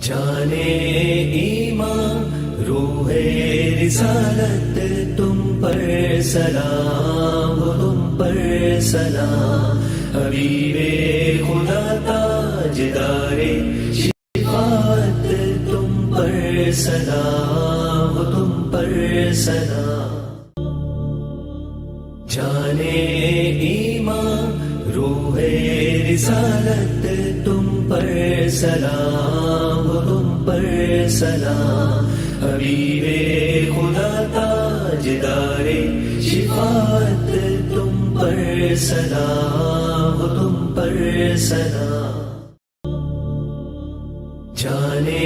جانے ایمان روح رسالت تم پر سلام ہو، تم پر سلام حبیب خدا تاجدار شفاعت تم پر سلام ہو، تم پر سلام جانے ایمان روح رسالت تم پر سلام ہو، تم پر سلام حبیب خدا تاجدار شفاعت تم پر سلام ہو، تم پر سلام جانے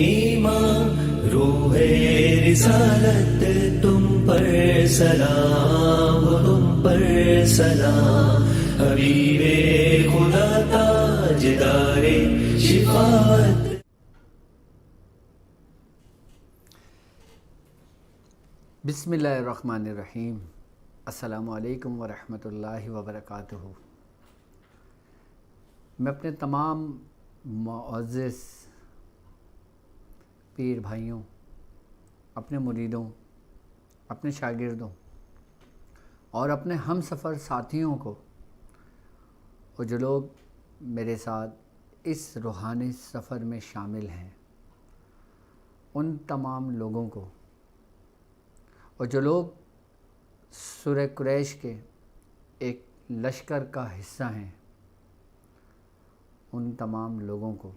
ایمان روح رسالت تم پر سلام ہو، تم پر سلام حبیب خدا تاجدار شفاعت۔ بسم اللہ الرحمن الرحیم۔ السلام علیکم ورحمۃ اللہ وبرکاتہ۔ میں اپنے تمام معزز پیر بھائیوں، اپنے مریدوں، اپنے شاگردوں اور اپنے ہم سفر ساتھیوں کو، اور جو لوگ میرے ساتھ اس روحانی سفر میں شامل ہیں، ان تمام لوگوں کو، اور جو لوگ سورہ قریش کے ایک لشکر کا حصہ ہیں، ان تمام لوگوں کو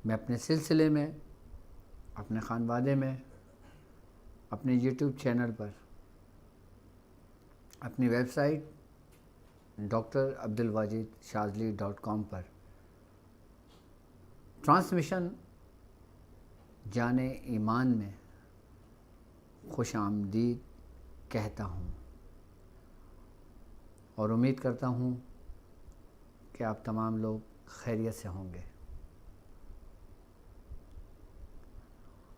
میں اپنے سلسلے میں، اپنے خانوادے میں، اپنے یوٹیوب چینل پر، اپنی ویب سائٹ drabdulwajidshazli.com پر ٹرانسمیشن جانے ایمان میں خوش آمدید کہتا ہوں، اور امید کرتا ہوں کہ آپ تمام لوگ خیریت سے ہوں گے۔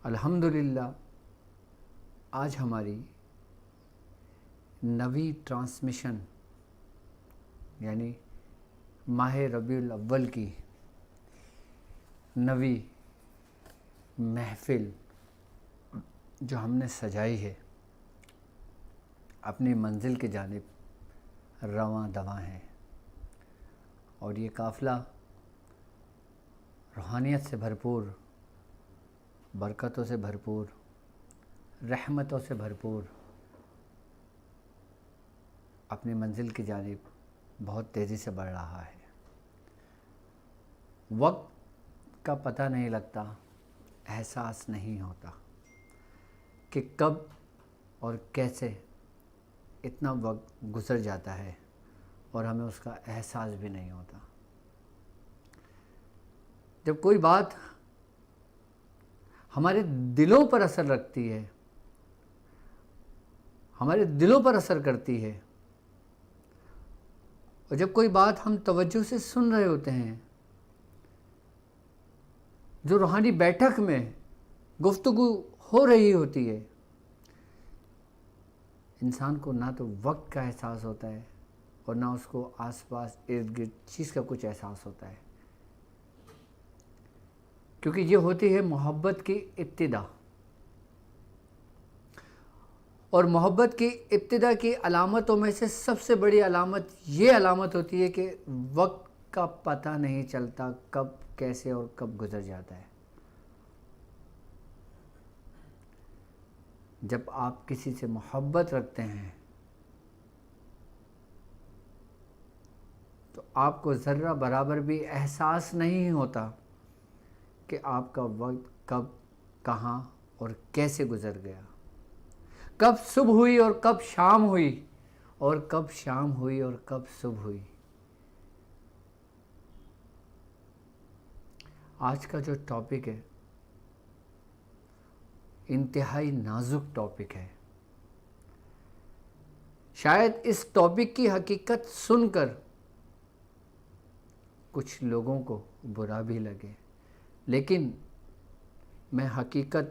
الحمدللہ آج ہماری نویں ٹرانسمیشن، یعنی ماہ ربیع الاول کی نویں محفل جو ہم نے سجائی ہے، اپنی منزل کی جانب رواں دواں ہے، اور یہ قافلہ روحانیت سے بھرپور، برکتوں سے بھرپور، رحمتوں سے بھرپور اپنی منزل کی جانب بہت تیزی سے بڑھ رہا ہے۔ وقت کا پتہ نہیں لگتا، احساس نہیں ہوتا کہ کب اور کیسے اتنا وقت گزر جاتا ہے، اور ہمیں اس کا احساس بھی نہیں ہوتا۔ جب کوئی بات ہمارے دلوں پر اثر رکھتی ہے، ہمارے دلوں پر اثر کرتی ہے، اور جب کوئی بات ہم توجہ سے سن رہے ہوتے ہیں، جو روحانی بیٹھک میں گفتگو ہو رہی ہوتی ہے، انسان کو نہ تو وقت کا احساس ہوتا ہے، اور نہ اس کو آس پاس ارد گرد چیز کا کچھ احساس ہوتا ہے، کیونکہ یہ ہوتی ہے محبت کی ابتدا، اور محبت کی ابتدا کی علامتوں میں سے سب سے بڑی علامت یہ علامت ہوتی ہے کہ وقت کا پتہ نہیں چلتا کب، کیسے اور کب گزر جاتا ہے۔ جب آپ کسی سے محبت رکھتے ہیں تو آپ کو ذرہ برابر بھی احساس نہیں ہوتا کہ آپ کا وقت کب، کہاں اور کیسے گزر گیا، کب صبح ہوئی اور کب شام ہوئی، اور کب شام ہوئی اور کب صبح ہوئی۔ آج کا جو ٹاپک ہے انتہائی نازک ٹاپک ہے۔ شاید اس ٹاپک کی حقیقت سن کر کچھ لوگوں کو برا بھی لگے، لیکن میں حقیقت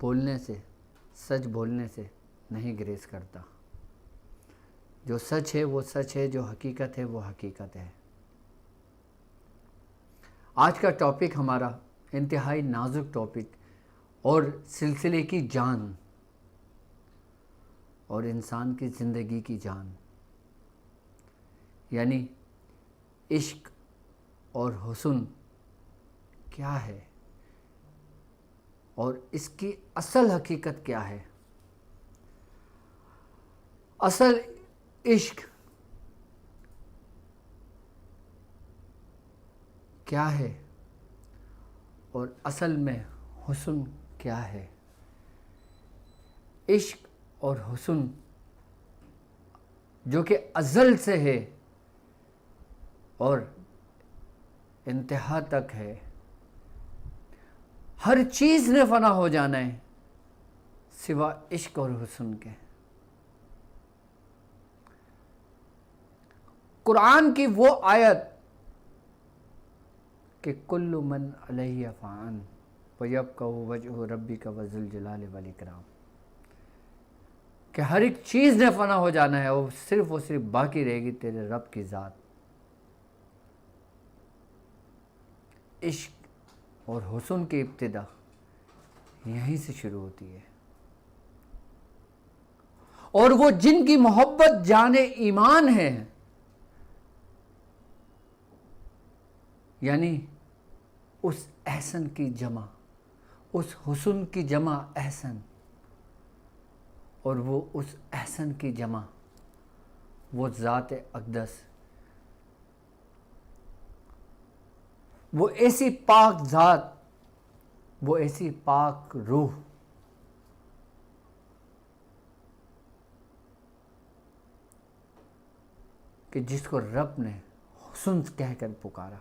بولنے سے، سچ بولنے سے نہیں گریز کرتا۔ جو سچ ہے وہ سچ ہے، جو حقیقت ہے وہ حقیقت ہے۔ آج کا ٹاپک ہمارا انتہائی نازک ٹاپک اور سلسلے کی جان اور انسان کی زندگی کی جان، یعنی عشق اور حسن کیا ہے اور اس کی اصل حقیقت کیا ہے۔ اصل عشق کیا ہے اور اصل میں حسن کیا ہے۔ عشق اور حسن جو کہ ازل سے ہے اور انتہا تک ہے، ہر چیز نے فنا ہو جانا ہے سوا عشق اور حسن کے۔ قرآن کی وہ آیت کہ کل من علیہ فان ویبقى وجہ ربک ذو الجلال والاکرام، کہ ہر ایک چیز نے فنا ہو جانا ہے اور صرف باقی رہے گی تیرے رب کی ذات۔ عشق اور حسن کی ابتدا یہیں سے شروع ہوتی ہے، اور وہ جن کی محبت جان ایمان ہے، یعنی اس احسن کی جمع، اس حسن کی جمع احسن، اور وہ اس احسن کی جمع وہ ذات اقدس، وہ ایسی پاک ذات، وہ ایسی پاک روح کہ جس کو رب نے حسن کہہ کر پکارا۔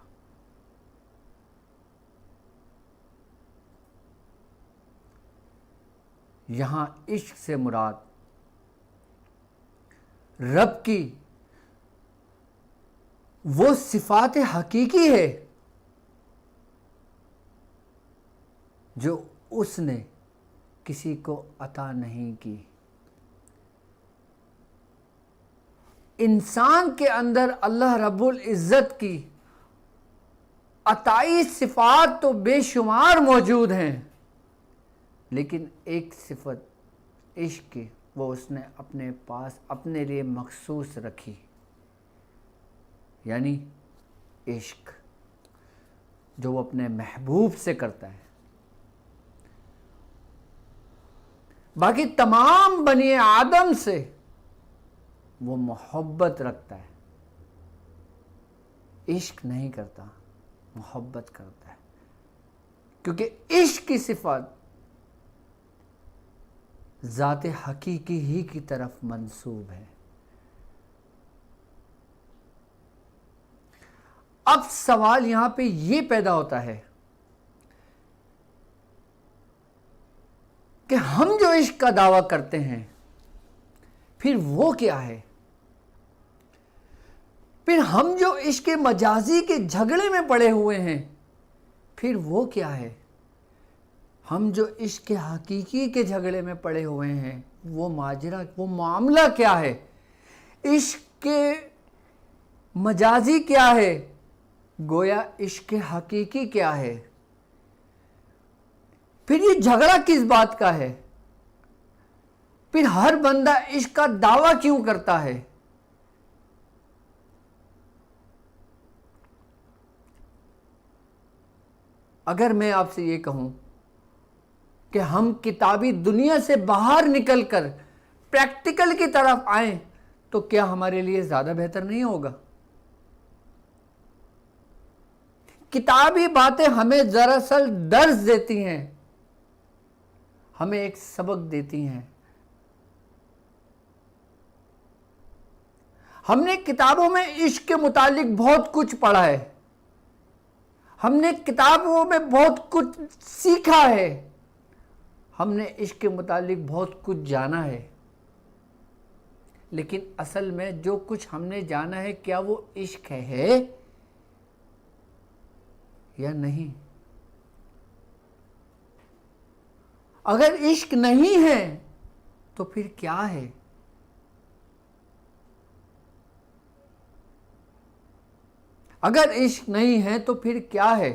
یہاں عشق سے مراد رب کی وہ صفات حقیقی ہے جو اس نے کسی کو عطا نہیں کی۔ انسان کے اندر اللہ رب العزت کی عطائی صفات تو بے شمار موجود ہیں، لیکن ایک صفت عشق کی وہ اس نے اپنے پاس اپنے لیے مخصوص رکھی، یعنی عشق جو وہ اپنے محبوب سے کرتا ہے۔ باقی تمام بنی آدم سے وہ محبت رکھتا ہے، عشق نہیں کرتا، محبت کرتا ہے، کیونکہ عشق کی صفت ذات حقیقی ہی کی طرف منسوب ہے۔ اب سوال یہاں پہ یہ پیدا ہوتا ہے کہ ہم جو عشق کا دعویٰ کرتے ہیں پھر وہ کیا ہے؟ پھر ہم جو عشق مجازی کے جھگڑے میں پڑے ہوئے ہیں پھر وہ کیا ہے؟ ہم جو عشق حقیقی کے جھگڑے میں پڑے ہوئے ہیں وہ ماجرا، وہ معاملہ کیا ہے؟ عشق کے مجازی کیا ہے؟ گویا عشق حقیقی کیا ہے؟ پھر یہ جھگڑا کس بات کا ہے؟ پھر ہر بندہ عشق کا دعویٰ کیوں کرتا ہے؟ اگر میں آپ سے یہ کہوں کہ ہم کتابی دنیا سے باہر نکل کر پریکٹیکل کی طرف آئیں تو کیا ہمارے لیے زیادہ بہتر نہیں ہوگا؟ کتابی باتیں ہمیں دراصل درس دیتی ہیں، ہمیں ایک سبق دیتی ہیں۔ ہم نے کتابوں میں عشق کے متعلق بہت کچھ پڑھا ہے، ہم نے کتابوں میں بہت کچھ سیکھا ہے، ہم نے عشق کے متعلق بہت کچھ جانا ہے، لیکن اصل میں جو کچھ ہم نے جانا ہے کیا وہ عشق ہے یا نہیں؟ اگر عشق نہیں ہے تو پھر کیا ہے؟ اگر عشق نہیں ہے تو پھر کیا ہے؟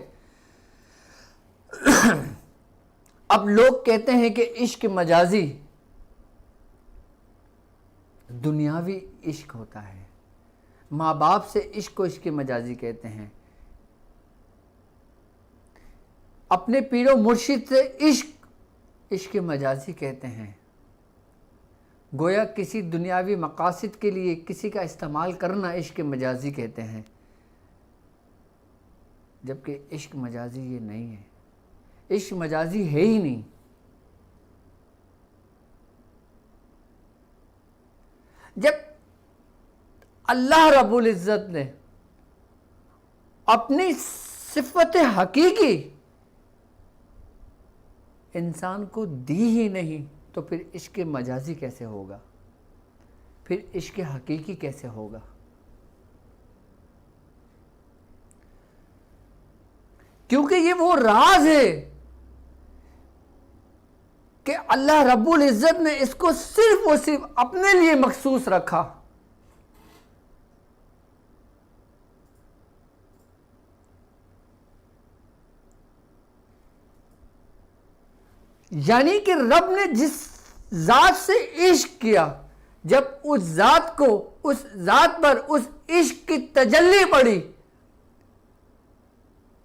اب لوگ کہتے ہیں کہ عشق مجازی دنیاوی عشق ہوتا ہے، ماں باپ سے عشق کو عشق مجازی کہتے ہیں، اپنے پیر و مرشد سے عشق مجازی کہتے ہیں، گویا کسی دنیاوی مقاصد کے لیے کسی کا استعمال کرنا عشق مجازی کہتے ہیں، جبکہ عشق مجازی یہ نہیں ہے، عشق مجازی ہے ہی نہیں۔ جب اللہ رب العزت نے اپنی صفت حقیقی انسان کو دی ہی نہیں تو پھر عشق مجازی کیسے ہوگا، پھر عشق حقیقی کیسے ہوگا؟ کیونکہ یہ وہ راز ہے کہ اللہ رب العزت نے اس کو صرف اور صرف اپنے لیے مخصوص رکھا۔ یعنی کہ رب نے جس ذات سے عشق کیا، جب اس ذات کو، اس ذات پر اس عشق کی تجلی پڑی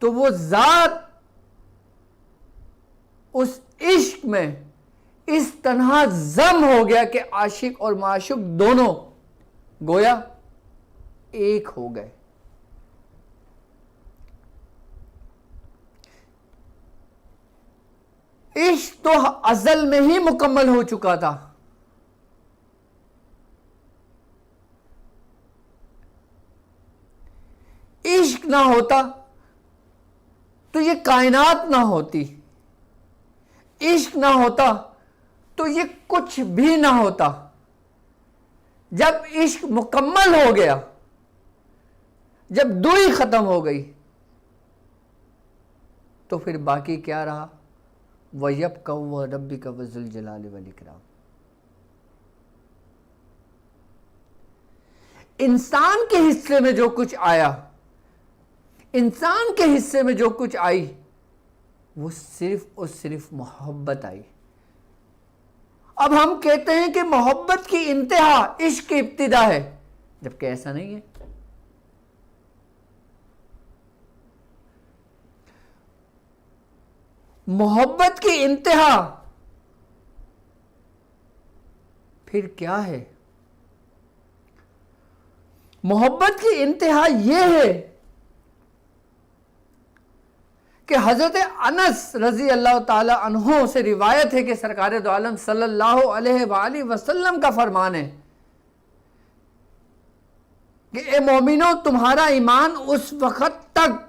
تو وہ ذات اس عشق میں اس طرح ضم ہو گیا کہ عاشق اور معشوق دونوں گویا ایک ہو گئے۔ عشق تو ازل میں ہی مکمل ہو چکا تھا، عشق نہ ہوتا تو یہ کائنات نہ ہوتی، عشق نہ ہوتا تو یہ کچھ بھی نہ ہوتا۔ جب عشق مکمل ہو گیا، جب دوئی ختم ہو گئی تو پھر باقی کیا رہا؟ وَيَبْقَى وَرَبِّكَ وَذُو الْجَلَالِ وَالْإِكْرَامِ۔ انسان کے حصے میں جو کچھ آیا، انسان کے حصے میں جو کچھ آئی، وہ صرف اور صرف محبت آئی۔ اب ہم کہتے ہیں کہ محبت کی انتہا عشق کی ابتدا ہے، جبکہ ایسا نہیں ہے۔ محبت کی انتہا پھر کیا ہے؟ محبت کی انتہا یہ ہے کہ حضرت انس رضی اللہ تعالی عنہ سے روایت ہے کہ سرکار دو عالم صلی اللہ علیہ وآلہ وسلم کا فرمان ہے کہ اے مومنو، تمہارا ایمان اس وقت تک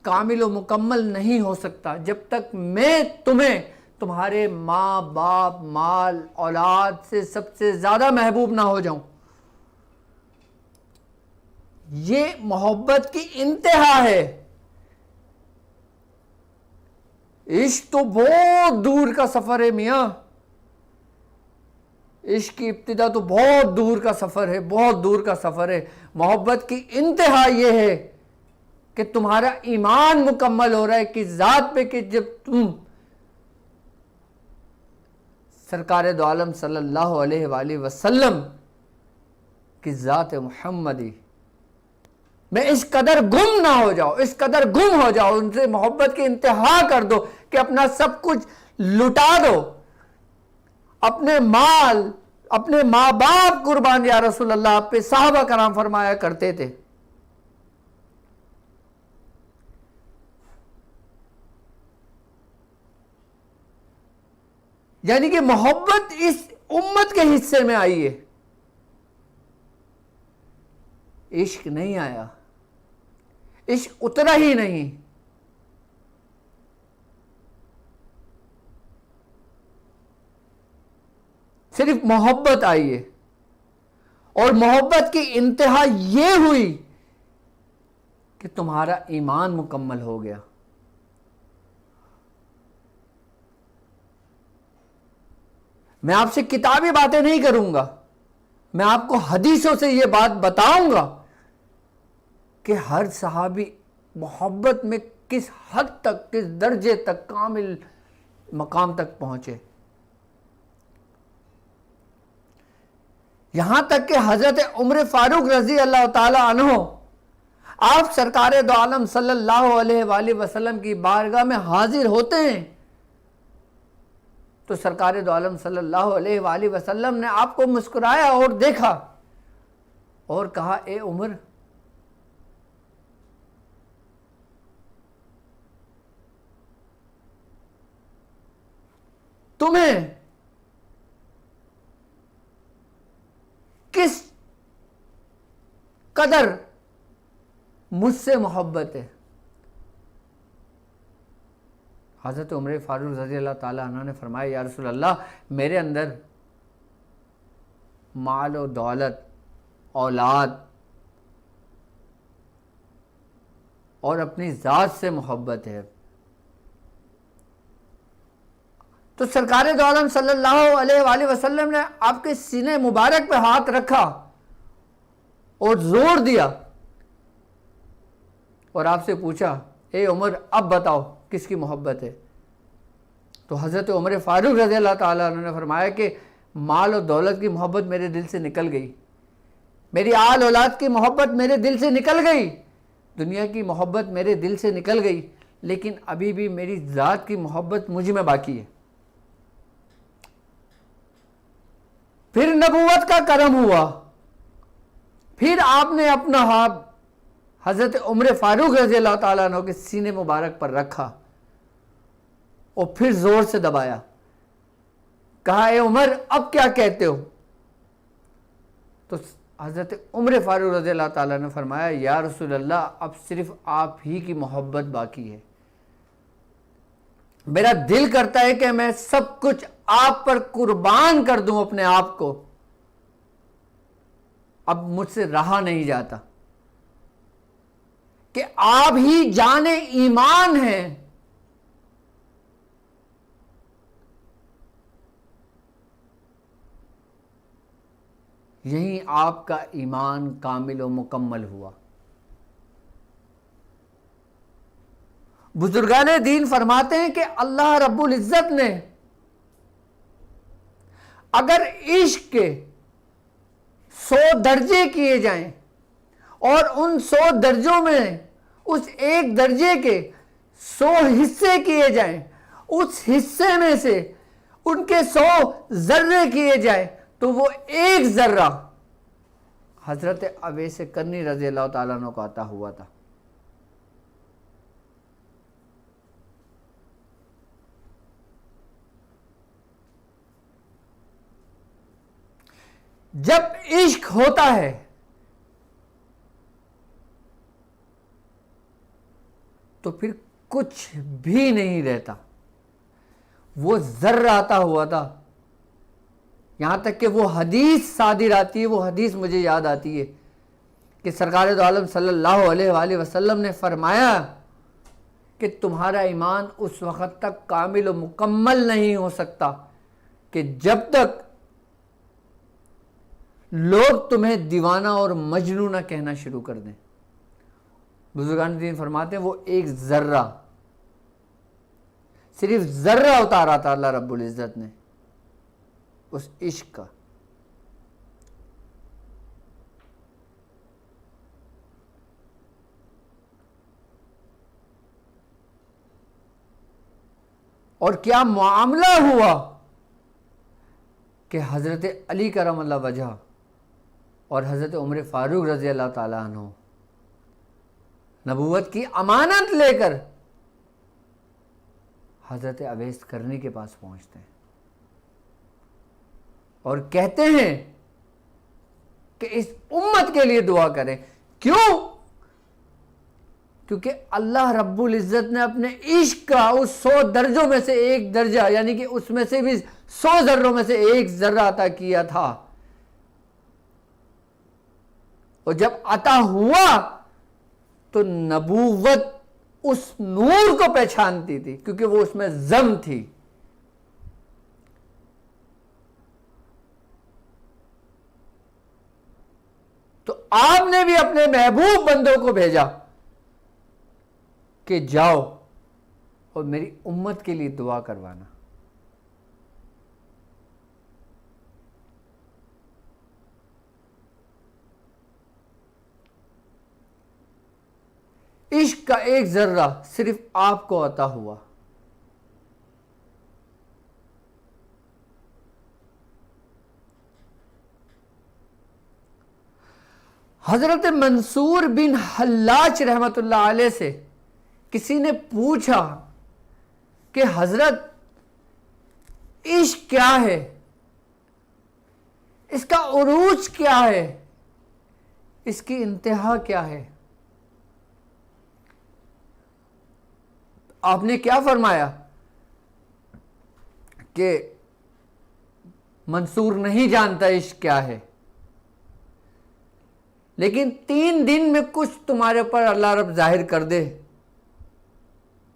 کامل و مکمل نہیں ہو سکتا جب تک میں تمہیں تمہارے ماں باپ، مال، اولاد سے سب سے زیادہ محبوب نہ ہو جاؤں۔ یہ محبت کی انتہا ہے۔ عشق تو بہت دور کا سفر ہے میاں، عشق کی ابتدا تو بہت دور کا سفر ہے، بہت دور کا سفر ہے۔ محبت کی انتہا یہ ہے کہ تمہارا ایمان مکمل ہو رہا ہے کس ذات پہ کہ جب تم سرکار دو عالم صلی اللہ علیہ وآلہ وسلم کی ذات محمدی میں اس قدر گم نہ ہو جاؤ، اس قدر گم ہو جاؤ، ان سے محبت کی انتہا کر دو کہ اپنا سب کچھ لٹا دو، اپنے مال، اپنے ماں باپ قربان یا رسول اللہ آپ پہ صحابہ کرام فرمایا کرتے تھے۔ یعنی کہ محبت اس امت کے حصے میں آئی ہے، عشق نہیں آیا، عشق اترا ہی نہیں۔ صرف محبت آئی ہے، اور محبت کی انتہا یہ ہوئی کہ تمہارا ایمان مکمل ہو گیا۔ میں آپ سے کتابی باتیں نہیں کروں گا، میں آپ کو حدیثوں سے یہ بات بتاؤں گا کہ ہر صحابی محبت میں کس حد تک، کس درجے تک کامل مقام تک پہنچے، یہاں تک کہ حضرت عمر فاروق رضی اللہ تعالی عنہ آپ سرکار دو عالم صلی اللہ علیہ وآلہ وسلم کی بارگاہ میں حاضر ہوتے ہیں تو سرکار دو عالم صلی اللہ علیہ وآلہ وسلم نے آپ کو مسکرایا اور دیکھا اور کہا اے عمر، تمہیں کس قدر مجھ سے محبت ہے؟ حضرت عمر فاروق رضی اللہ تعالیٰ عنہ نے فرمایا یا رسول اللہ، میرے اندر مال و دولت، اولاد اور اپنی ذات سے محبت ہے۔ تو سرکار دو عالم صلی اللہ علیہ وآلہ وسلم نے آپ کے سینے مبارک پہ ہاتھ رکھا اور زور دیا اور آپ سے پوچھا اے عمر، اب بتاؤ کس کی محبت ہے؟ تو حضرت عمر فاروق رضی اللہ تعالیٰ عنہ نے فرمایا کہ مال و دولت کی محبت میرے دل سے نکل گئی، میری آل اولاد کی محبت میرے دل سے نکل گئی، دنیا کی محبت میرے دل سے نکل گئی، لیکن ابھی بھی میری ذات کی محبت مجھ میں باقی ہے۔ پھر نبوت کا کرم ہوا، پھر آپ نے اپنا ہاتھ حضرت عمر فاروق رضی اللہ تعالیٰ عنہ کے سینے مبارک پر رکھا اور پھر زور سے دبایا، کہا اے عمر، اب کیا کہتے ہو؟ تو حضرت عمر فاروق رضی اللہ تعالیٰ نے فرمایا یا رسول اللہ، اب صرف آپ ہی کی محبت باقی ہے، میرا دل کرتا ہے کہ میں سب کچھ آپ پر قربان کر دوں اپنے آپ کو، اب مجھ سے رہا نہیں جاتا کہ آپ ہی جان ایمان ہیں۔ یہیں آپ کا ایمان کامل و مکمل ہوا۔ بزرگان دین فرماتے ہیں کہ اللہ رب العزت نے اگر عشق کے 100 درجے کیے جائیں اور ان 100 درجوں میں اس ایک درجے کے 100 حصے کیے جائیں، اس حصے میں سے ان کے 100 ذرے کیے جائیں تو وہ ایک ذرہ حضرت اویس کرنی رضی اللہ تعالیٰ عنہ کو عطا ہوا تھا۔ جب عشق ہوتا ہے تو پھر کچھ بھی نہیں رہتا، وہ ذرہ عطا ہوا تھا، یہاں تک کہ وہ حدیث صادر آتی ہے، وہ حدیث مجھے یاد آتی ہے کہ سرکار دو عالم صلی اللہ علیہ وآلہ وسلم نے فرمایا کہ تمہارا ایمان اس وقت تک کامل و مکمل نہیں ہو سکتا کہ جب تک لوگ تمہیں دیوانہ اور مجنون نہ کہنا شروع کر دیں۔ بزرگان دین فرماتے ہیں وہ ایک ذرہ، صرف ذرہ اتارا تھا اللہ رب العزت نے اس عشق کا۔ اور کیا معاملہ ہوا کہ حضرت علی کرم اللہ وجہ اور حضرت عمر فاروق رضی اللہ تعالیٰ عنہ نبوت کی امانت لے کر حضرت اویس کرنی کے پاس پہنچتے ہیں اور کہتے ہیں کہ اس امت کے لیے دعا کریں۔ کیوں؟ کیونکہ اللہ رب العزت نے اپنے عشق کا اس 100 درجوں میں سے ایک درجہ، یعنی کہ اس میں سے بھی 100 ذروں میں سے ایک ذرہ عطا کیا تھا، اور جب عطا ہوا تو نبوت اس نور کو پہچانتی تھی کیونکہ وہ اس میں ضم تھی۔ تو آپ نے بھی اپنے محبوب بندوں کو بھیجا کہ جاؤ اور میری امت کے لیے دعا کروانا۔ عشق کا ایک ذرہ صرف آپ کو عطا ہوا. حضرت منصور بن حلاج رحمت اللہ علیہ سے کسی نے پوچھا کہ حضرت عشق کیا ہے، اس کا عروج کیا ہے، اس کی انتہا کیا ہے؟ آپ نے کیا فرمایا کہ منصور نہیں جانتا عشق کیا ہے، لیکن 3 دن میں کچھ تمہارے اوپر اللہ رب ظاہر کر دے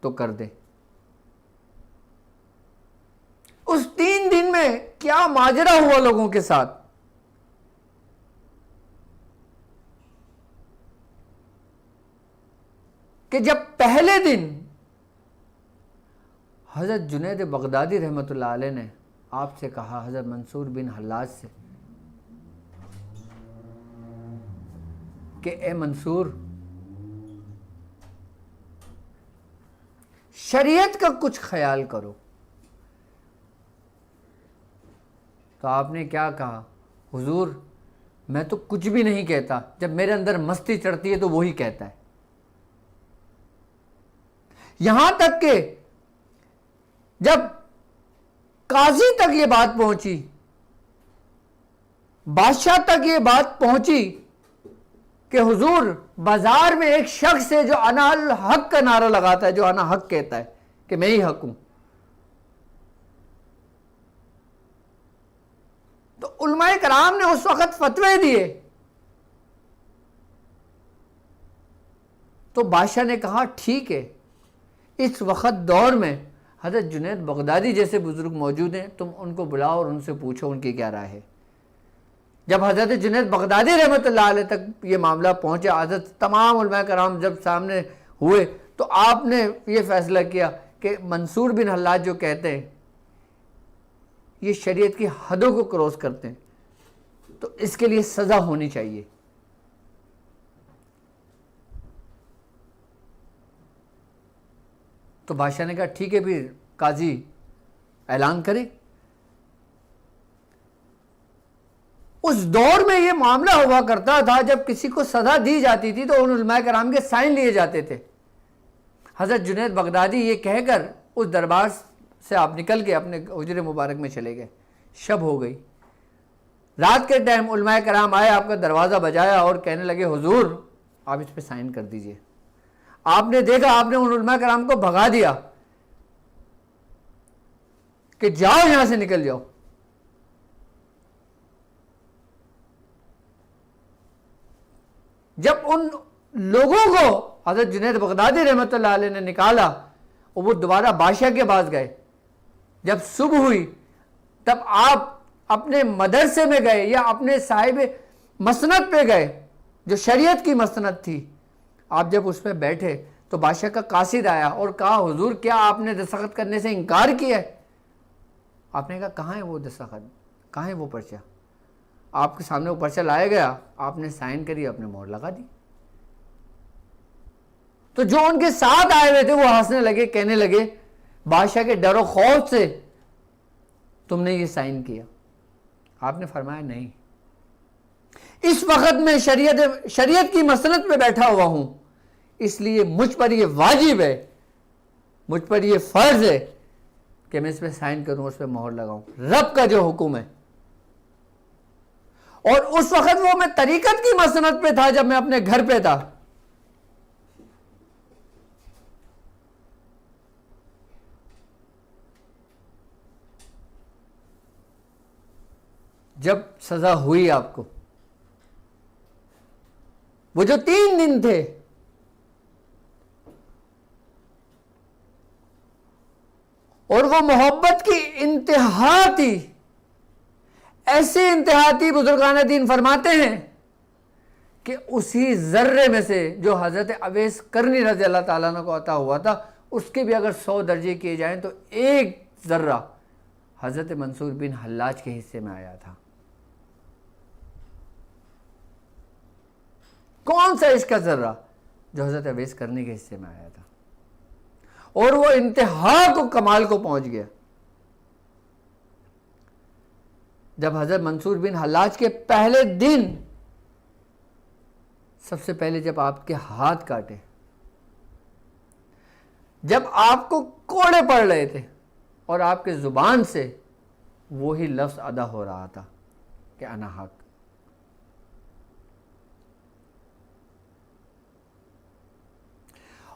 تو کر دے. اس 3 دن میں کیا ماجرا ہوا لوگوں کے ساتھ. کہ جب پہلے دن حضرت جنید بغدادی رحمت اللہ علیہ نے آپ سے کہا، حضرت منصور بن حلاج سے، کہ اے منصور، شریعت کا کچھ خیال کرو. تو آپ نے کیا کہا؟ حضور میں تو کچھ بھی نہیں کہتا، جب میرے اندر مستی چڑھتی ہے تو وہی کہتا ہے. یہاں تک کہ جب قاضی تک یہ بات پہنچی، بادشاہ تک یہ بات پہنچی کہ حضور بازار میں ایک شخص ہے جو انا الحق کا نعرہ لگاتا ہے، جو انا حق کہتا ہے کہ میں ہی حق ہوں. تو علماء کرام نے اس وقت فتوے دیے. تو بادشاہ نے کہا ٹھیک ہے، اس وقت دور میں حضرت جنید بغدادی جیسے بزرگ موجود ہیں، تم ان کو بلاؤ اور ان سے پوچھو ان کی کیا رائے ہے. جب حضرت جنید بغدادی رحمت اللہ علیہ تک یہ معاملہ پہنچا، حضرت تمام علماء کرام جب سامنے ہوئے تو آپ نے یہ فیصلہ کیا کہ منصور بن حلاج جو کہتے ہیں یہ شریعت کی حدوں کو کراس کرتے ہیں، تو اس کے لیے سزا ہونی چاہیے. تو بادشاہ نے کہا ٹھیک ہے پھر قاضی اعلان کرے. اس دور میں یہ معاملہ ہوا کرتا تھا، جب کسی کو سزا دی جاتی تھی تو ان علماء کرام کے سائن لیے جاتے تھے. حضرت جنید بغدادی یہ کہہ کر اس دربار سے آپ نکل کے اپنے حجرے مبارک میں چلے گئے. شب ہو گئی. رات کے ٹائم علماء کرام آئے، آپ کا دروازہ بجایا اور کہنے لگے حضور آپ اس پہ سائن کر دیجئے. آپ نے دیکھا، آپ نے ان علماء کرام کو بھگا دیا کہ جاؤ یہاں سے، نکل جاؤ. جب ان لوگوں کو حضرت جنید بغدادی رحمت اللہ علیہ نے نکالا اور وہ دوبارہ بادشاہ کے پاس گئے، جب صبح ہوئی تب آپ اپنے مدرسے میں گئے یا اپنے صاحب مسند پہ گئے جو شریعت کی مسند تھی. آپ جب اس پہ بیٹھے تو بادشاہ کا قاصد آیا اور کہا حضور کیا آپ نے دستخط کرنے سے انکار کیا ہے؟ آپ نے کہا کہاں ہے وہ دستخط، کہاں ہے وہ پرچہ؟ آپ کے سامنے وہ پرچہ لایا گیا، آپ نے سائن کری، آپ نے مہر لگا دی. تو جو ان کے ساتھ آئے ہوئے تھے وہ ہنسنے لگے، کہنے لگے بادشاہ کے ڈر و خوف سے تم نے یہ سائن کیا. آپ نے فرمایا نہیں، اس وقت میں شریعت کی مسند پہ بیٹھا ہوا ہوں، اس لیے مجھ پر یہ واجب ہے، مجھ پر یہ فرض ہے کہ میں اس پہ سائن کروں، اس پہ مہر لگاؤں، رب کا جو حکم ہے. اور اس وقت وہ میں طریقت کی مسند پہ تھا جب میں اپنے گھر پہ تھا. جب سزا ہوئی آپ کو، وہ جو 3 دن تھے اور وہ محبت کی انتہا تھی، ایسی انتہا تھی، بزرگان دین فرماتے ہیں کہ اسی ذرے میں سے جو حضرت اویس کرنی رضی اللہ تعالیٰ عنہ کو عطا ہوا تھا، اس کے بھی اگر 100 درجے کیے جائیں تو ایک ذرہ حضرت منصور بن حلاج کے حصے میں آیا تھا. کون سا عشق کا ذرہ؟ جو حضرت اویس کرنی کے حصے میں آیا تھا، اور وہ انتہا کو کمال کو پہنچ گیا جب حضرت منصور بن حلاج کے پہلے دن سب سے پہلے جب آپ کے ہاتھ کاٹے، جب آپ کو کوڑے پڑ رہے تھے اور آپ کے زبان سے وہی لفظ ادا ہو رہا تھا کہ انا حق،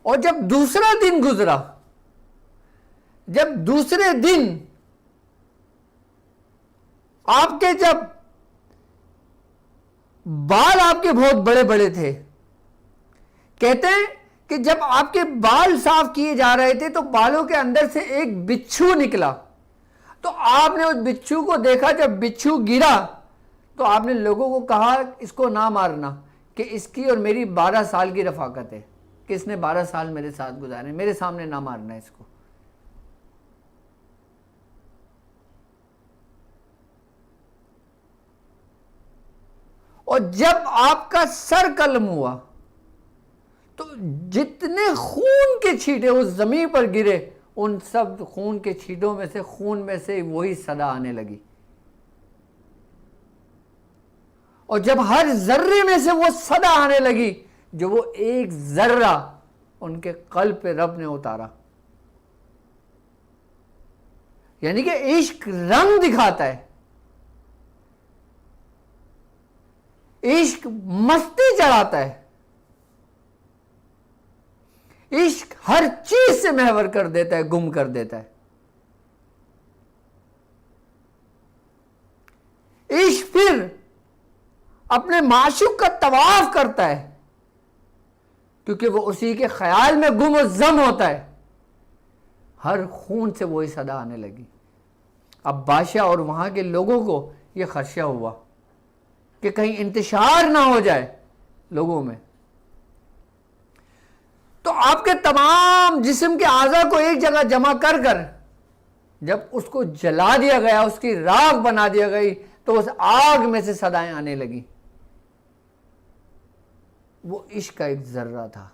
اور جب دوسرا دن گزرا، جب دوسرے دن آپ کے جب بال آپ کے بہت بڑے بڑے تھے، کہتے ہیں کہ جب آپ کے بال صاف کیے جا رہے تھے تو بالوں کے اندر سے ایک بچھو نکلا، تو آپ نے اس بچھو کو دیکھا، جب بچھو گرا تو آپ نے لوگوں کو کہا اس کو نہ مارنا، کہ اس کی اور میری 12 سال کی رفاقت ہے، کہ اس نے 12 سال میرے ساتھ گزارے، میرے سامنے نہ مارنا اس کو۔ اور جب آپ کا سر قلم ہوا تو جتنے خون کے چھینٹے اس زمین پر گرے، ان سب خون کے چھینٹوں میں سے، خون میں سے وہی صدا آنے لگی، اور جب ہر ذرے میں سے وہ صدا آنے لگی، جو وہ ایک ذرہ ان کے قلب پہ رب نے اتارا۔ یعنی کہ عشق رنگ دکھاتا ہے، عشق مستی چڑھاتا ہے، عشق ہر چیز سے محور کر دیتا ہے، گم کر دیتا ہے۔ عشق پھر اپنے معشوق کا طواف کرتا ہے، کیونکہ وہ اسی کے خیال میں گم و زم ہوتا ہے۔ ہر خون سے وہی صدا آنے لگی۔ اب بادشاہ اور وہاں کے لوگوں کو یہ خدشہ ہوا کہ کہیں انتشار نہ ہو جائے لوگوں میں، تو آپ کے تمام جسم کے اعضاء کو ایک جگہ جمع کر کر جب اس کو جلا دیا گیا، اس کی راکھ بنا دیا گئی، تو اس آگ میں سے صدائیں آنے لگی۔ وہ عشق کا ایک ذرہ تھا۔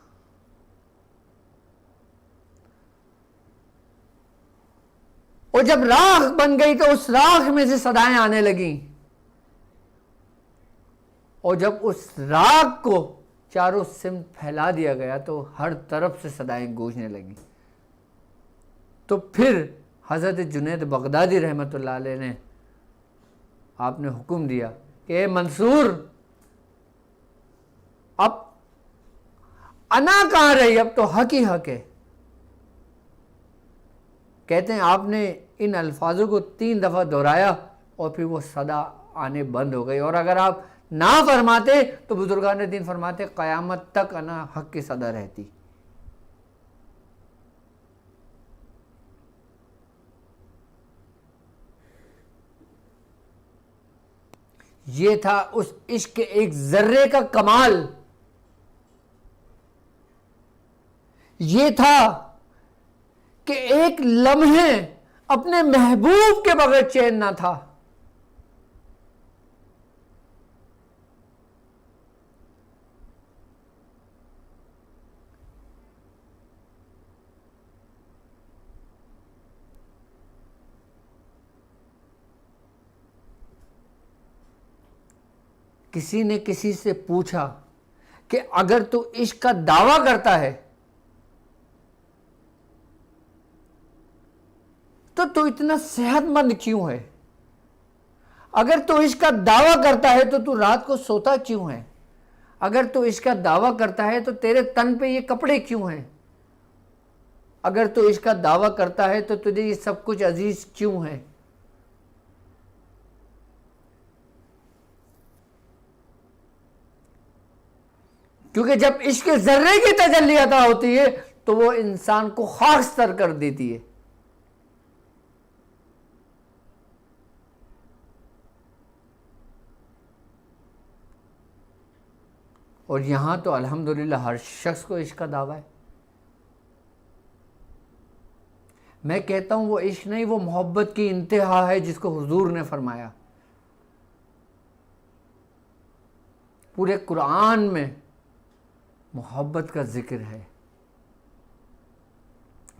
اور جب راکھ بن گئی تو اس راکھ میں سے صدائیں آنے لگیں، اور جب اس راکھ کو چاروں سمت پھیلا دیا گیا تو ہر طرف سے صدائیں گونجنے لگیں۔ تو پھر حضرت جنید بغدادی رحمۃ اللہ علیہ نے آپ نے حکم دیا کہ اے منصور، اب انا کہاں رہی، اب تو حق ہی حق ہے۔ کہتے ہیں آپ نے ان الفاظوں کو 3 دفعہ دہرایا اور پھر وہ صدا آنے بند ہو گئی، اور اگر آپ نہ فرماتے تو بزرگان دین فرماتے قیامت تک انا حق کی صدا رہتی۔ یہ تھا اس عشق کے ایک ذرے کا کمال، یہ تھا کہ ایک لمحے اپنے محبوب کے بغیر چین نہ تھا۔ کسی نے کسی سے پوچھا کہ اگر تو عشق کا دعویٰ کرتا ہے تو اتنا صحت مند کیوں ہے؟ اگر تو عشق کا دعویٰ کرتا ہے تو رات کو سوتا کیوں ہے؟ اگر تو عشق کا دعویٰ کرتا ہے تو تیرے تن پہ یہ کپڑے کیوں ہیں؟ اگر تو عشق کا دعویٰ کرتا ہے تو تجھے یہ سب کچھ عزیز کیوں ہے؟ کیونکہ جب عشق کے ذرے کی تجلی عطا ہوتی ہے تو وہ انسان کو خاکستر کر دیتی ہے۔ اور یہاں تو الحمدللہ ہر شخص کو عشق کا دعویٰ ہے۔ میں کہتا ہوں وہ عشق نہیں، وہ محبت کی انتہا ہے جس کو حضور نے فرمایا۔ پورے قرآن میں محبت کا ذکر ہے،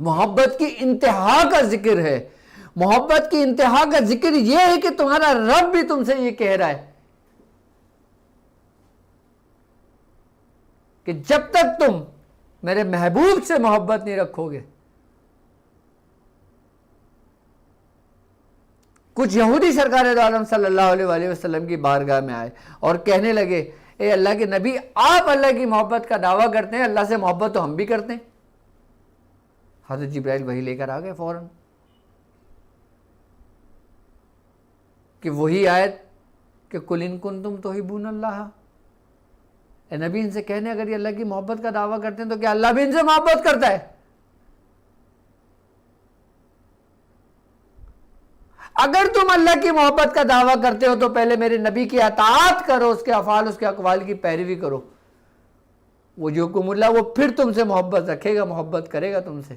محبت کی انتہا کا ذکر ہے۔ محبت کی انتہا کا ذکر یہ ہے کہ تمہارا رب بھی تم سے یہ کہہ رہا ہے کہ جب تک تم میرے محبوب سے محبت نہیں رکھو گے۔ کچھ یہودی سرکار دو عالم صلی اللہ علیہ وآلہ وسلم کی بارگاہ میں آئے اور کہنے لگے اے اللہ کے نبی، آپ اللہ کی محبت کا دعویٰ کرتے ہیں، اللہ سے محبت تو ہم بھی کرتے ہیں۔ حضرت جبرائیل وحی لے کر آ گئے فوراً کہ وہی آیت کہ قُلْ إِن كُنتُمْ تُحِبُّونَ اللَّهَ، اے نبی ان سے کہنے اگر یہ اللہ کی محبت کا دعویٰ کرتے ہیں تو کیا اللہ بھی ان سے محبت کرتا ہے؟ اگر تم اللہ کی محبت کا دعویٰ کرتے ہو تو پہلے میرے نبی کی اطاعت کرو، اس کے افعال، اس کے اقوال کی پیروی کرو۔ وہ جو حکم اللہ، وہ پھر تم سے محبت رکھے گا، محبت کرے گا تم سے۔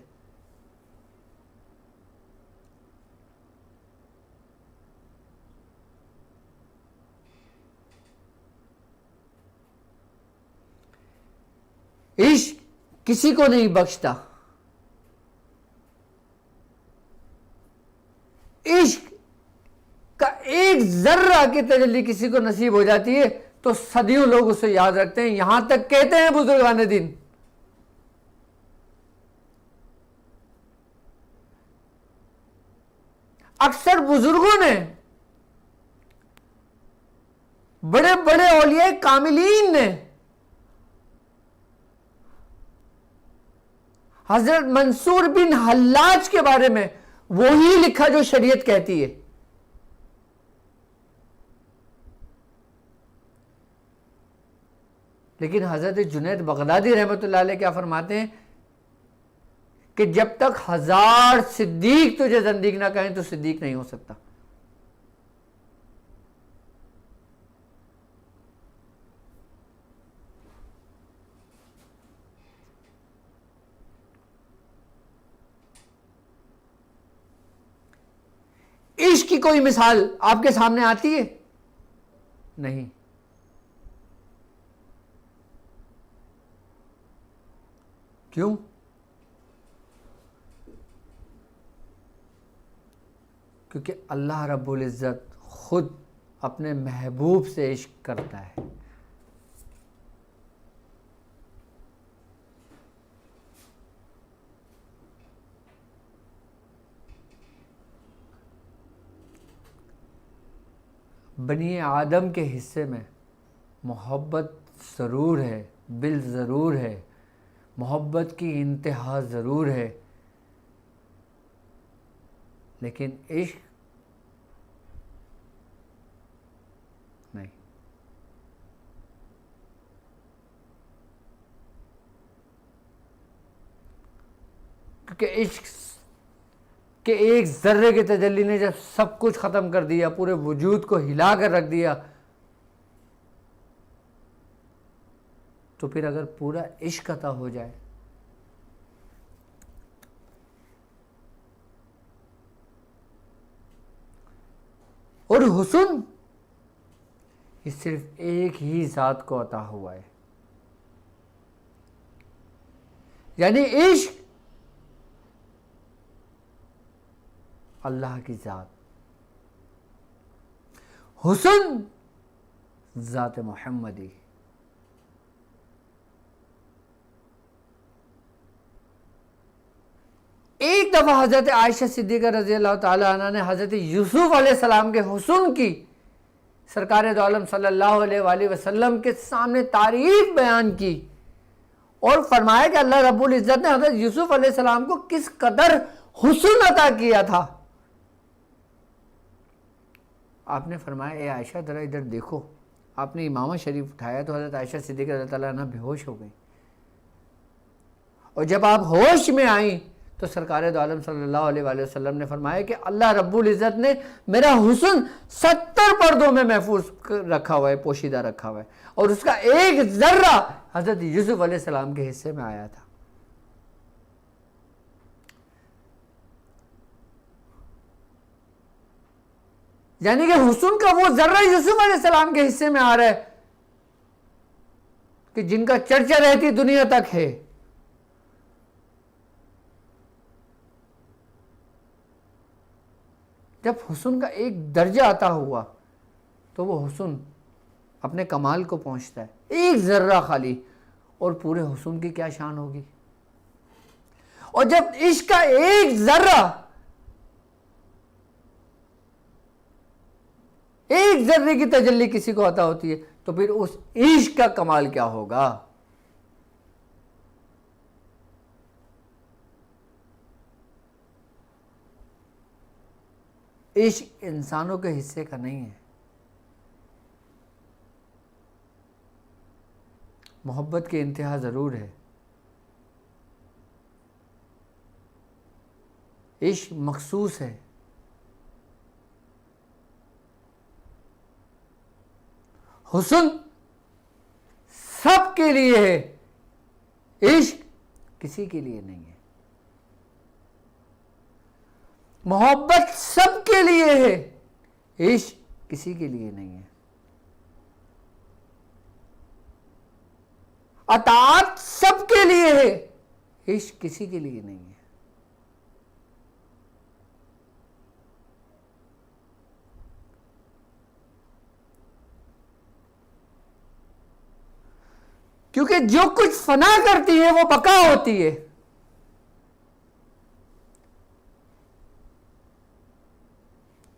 عشق کسی کو نہیں بخشتا، عشق کا ایک ذرہ کی تجلی کسی کو نصیب ہو جاتی ہے تو صدیوں لوگ اسے یاد رکھتے ہیں، یہاں تک کہتے ہیں بزرگان دین اکثر بزرگوں نے، بڑے بڑے اولیاء کاملین نے، حضرت منصور بن حلاج کے بارے میں وہی لکھا جو شریعت کہتی ہے۔ لیکن حضرت جنید بغدادی رحمۃ اللہ علیہ کیا فرماتے ہیں کہ جب تک 1000 صدیق تجھے زندیق نہ کہیں تو صدیق نہیں ہو سکتا۔ عشق کی کوئی مثال آپ کے سامنے آتی ہے؟ نہیں۔ کیوں؟ کیونکہ اللہ رب العزت خود اپنے محبوب سے عشق کرتا ہے۔ بنی آدم کے حصے میں محبت ضرور ہے، بل ضرور ہے، محبت کی انتہا ضرور ہے، لیکن عشق نہیں۔ کیونکہ عشق کہ ایک ذرے کی تجلی نے جب سب کچھ ختم کر دیا، پورے وجود کو ہلا کر رکھ دیا، تو پھر اگر پورا عشق عطا ہو جائے اور حسن یہ صرف ایک ہی ذات کو عطا ہوا ہے، یعنی عشق اللہ کی ذات، حسن ذات محمدی۔ ایک دفعہ حضرت عائشہ صدیقہ رضی اللہ تعالی عنہ نے حضرت یوسف علیہ السلام کے حسن کی سرکار دو عالم صلی اللہ علیہ وآلہ وسلم کے سامنے تعریف بیان کی اور فرمایا کہ اللہ رب العزت نے حضرت یوسف علیہ السلام کو کس قدر حسن عطا کیا تھا۔ آپ نے فرمایا اے عائشہ ذرا ادھر دیکھو، آپ نے امامہ شریف اٹھایا تو حضرت عائشہ صدیقہ رضی اللہ عنہ بے ہوش ہو گئی، اور جب آپ ہوش میں آئیں تو سرکار دو عالم صلی اللہ علیہ وآلہ وسلم نے فرمایا کہ اللہ رب العزت نے میرا حسن 70 پردوں میں محفوظ رکھا ہوا ہے، پوشیدہ رکھا ہوا ہے، اور اس کا ایک ذرہ حضرت یوسف علیہ السلام کے حصے میں آیا تھا۔ یعنی کہ حسن کا وہ ذرہ یوسف علیہ السلام کے حصے میں آ رہا ہے کہ جن کا چرچا رہتی دنیا تک ہے. جب حسن کا ایک درجہ عطا ہوا تو وہ حسن اپنے کمال کو پہنچتا ہے. ایک ذرہ خالی اور پورے حسن کی کیا شان ہوگی. اور جب عشق کا ایک ذرے کی تجلی کسی کو عطا ہوتی ہے تو پھر اس عشق کا کمال کیا ہوگا. عشق انسانوں کے حصے کا نہیں ہے. محبت کی انتہا ضرور ہے. عشق مخصوص ہے. حسن سب کے لیے ہے. عشق کسی کے لیے نہیں ہے. محبت سب کے لیے ہے. عشق کسی کے لیے نہیں ہے. اطاعت سب کے لیے ہے. عشق کسی کے لیے نہیں ہے. کیونکہ جو کچھ فنا کرتی ہے وہ بقا ہوتی ہے.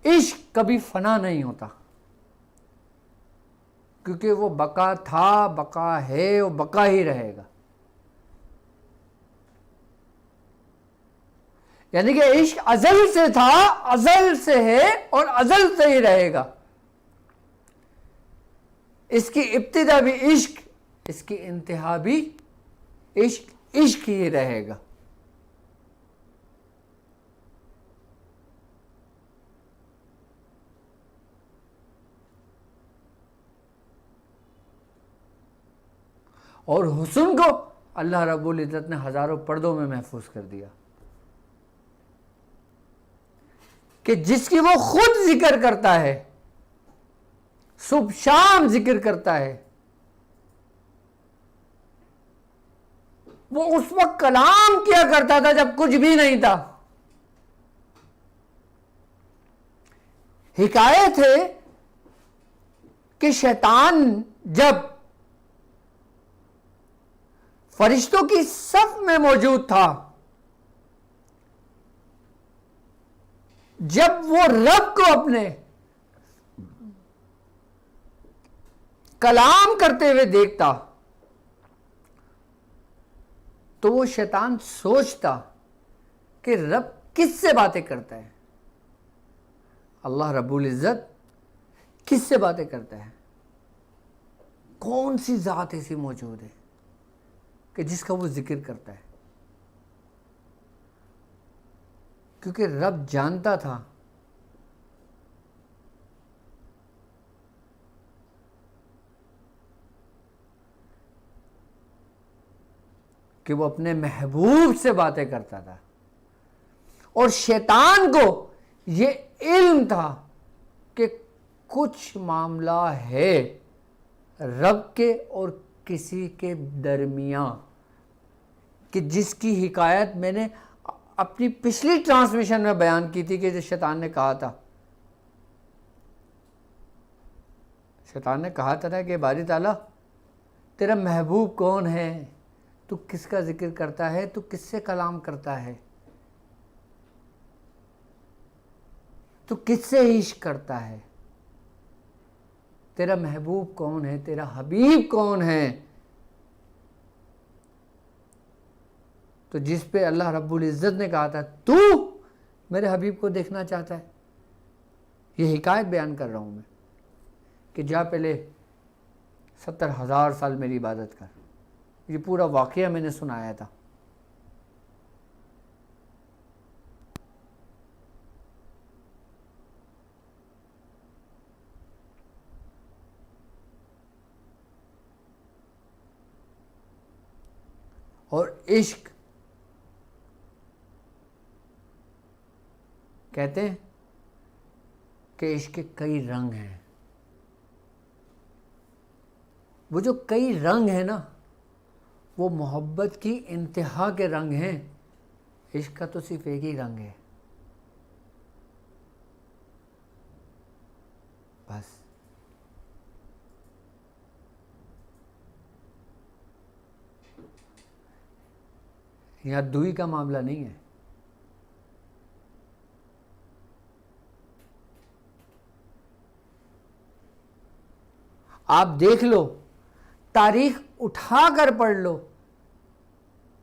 عشق کبھی فنا نہیں ہوتا کیونکہ وہ بقا تھا، بقا ہے، وہ بقا ہی رہے گا. یعنی کہ عشق ازل سے تھا، ازل سے ہے اور ازل سے ہی رہے گا. اس کی ابتدا بھی عشق، اس کی انتہا بھی عشق ہی رہے گا. اور حسن کو اللہ رب العزت نے ہزاروں پردوں میں محفوظ کر دیا کہ جس کی وہ خود ذکر کرتا ہے، صبح شام ذکر کرتا ہے. وہ اس وقت کلام کیا کرتا تھا جب کچھ بھی نہیں تھا. حکایت ہے کہ شیطان جب فرشتوں کی صف میں موجود تھا، جب وہ رب کو اپنے کلام کرتے ہوئے دیکھتا تو وہ شیطان سوچتا کہ رب کس سے باتیں کرتا ہے. اللہ رب العزت کس سے باتیں کرتا ہے؟ کون سی ذات ایسی موجود ہے کہ جس کا وہ ذکر کرتا ہے؟ کیونکہ رب جانتا تھا کہ وہ اپنے محبوب سے باتیں کرتا تھا. اور شیطان کو یہ علم تھا کہ کچھ معاملہ ہے رب کے اور کسی کے درمیان، کہ جس کی حکایت میں نے اپنی پچھلی ٹرانسمیشن میں بیان کی تھی کہ جو شیطان نے کہا تھا. شیطان نے کہا تھا کہ باری تعالیٰ تیرا محبوب کون ہے، تو کس کا ذکر کرتا ہے، تو کس سے کلام کرتا ہے، تو کس سے عشق کرتا ہے، تیرا محبوب کون ہے، تیرا حبیب کون ہے. تو جس پہ اللہ رب العزت نے کہا تھا تو میرے حبیب کو دیکھنا چاہتا ہے. یہ حکایت بیان کر رہا ہوں میں کہ جا پہلے 70,000 سال میری عبادت کر. یہ پورا واقعہ میں نے سنایا تھا. اور عشق کہتے ہیں کہ عشق کے کئی رنگ ہیں. وہ جو کئی رنگ ہیں نا، وہ محبت کی انتہا کے رنگ ہیں. عشق کا تو صرف ایک ہی رنگ ہے، بس. یہاں دوئی کا معاملہ نہیں ہے. آپ دیکھ لو، تاریخ اٹھا کر پڑھ لو،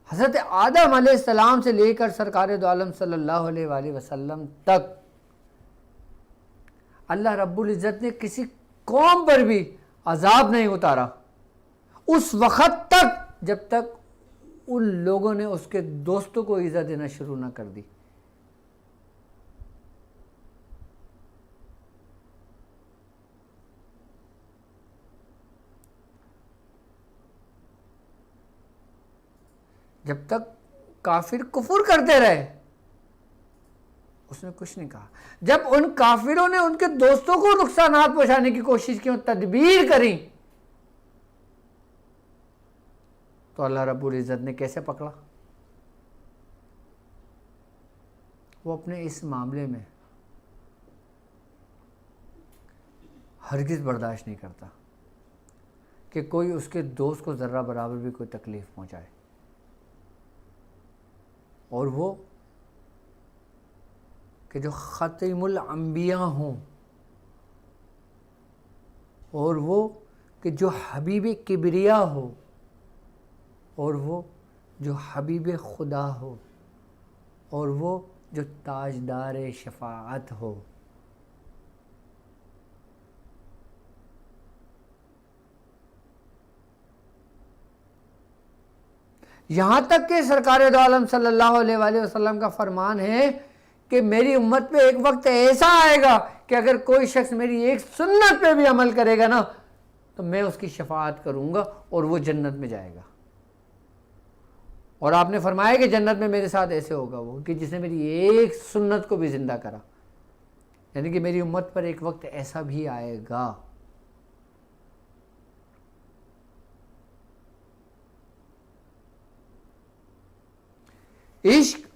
حضرت آدم علیہ السلام سے لے کر سرکار دو عالم صلی اللہ علیہ وآلہ وسلم تک اللہ رب العزت نے کسی قوم پر بھی عذاب نہیں اتارا اس وقت تک جب تک ان لوگوں نے اس کے دوستوں کو ایذا دینا شروع نہ کر دی. جب تک کافر کفر کرتے رہے اس نے کچھ نہیں کہا. جب ان کافروں نے ان کے دوستوں کو نقصانات پہنچانے کی کوشش کی، تدبیر کریں، تو اللہ رب العزت نے کیسے پکڑا؟ وہ اپنے اس معاملے میں ہرگز برداشت نہیں کرتا کہ کوئی اس کے دوست کو ذرہ برابر بھی کوئی تکلیف پہنچائے. اور وہ کہ جو ختم الانبیاء ہوں، اور وہ کہ جو حبیب کبریا ہو، اور وہ جو حبیب خدا ہو، اور وہ جو تاجدار شفاعت ہو. یہاں تک کہ سرکار دو عالم صلی اللہ علیہ وآلہ وسلم کا فرمان ہے کہ میری امت پہ ایک وقت ایسا آئے گا کہ اگر کوئی شخص میری ایک سنت پہ بھی عمل کرے گا نا تو میں اس کی شفاعت کروں گا اور وہ جنت میں جائے گا. اور آپ نے فرمایا کہ جنت میں میرے ساتھ ایسے ہوگا وہ کہ جس نے میری ایک سنت کو بھی زندہ کرا. یعنی کہ میری امت پر ایک وقت ایسا بھی آئے گا. عشق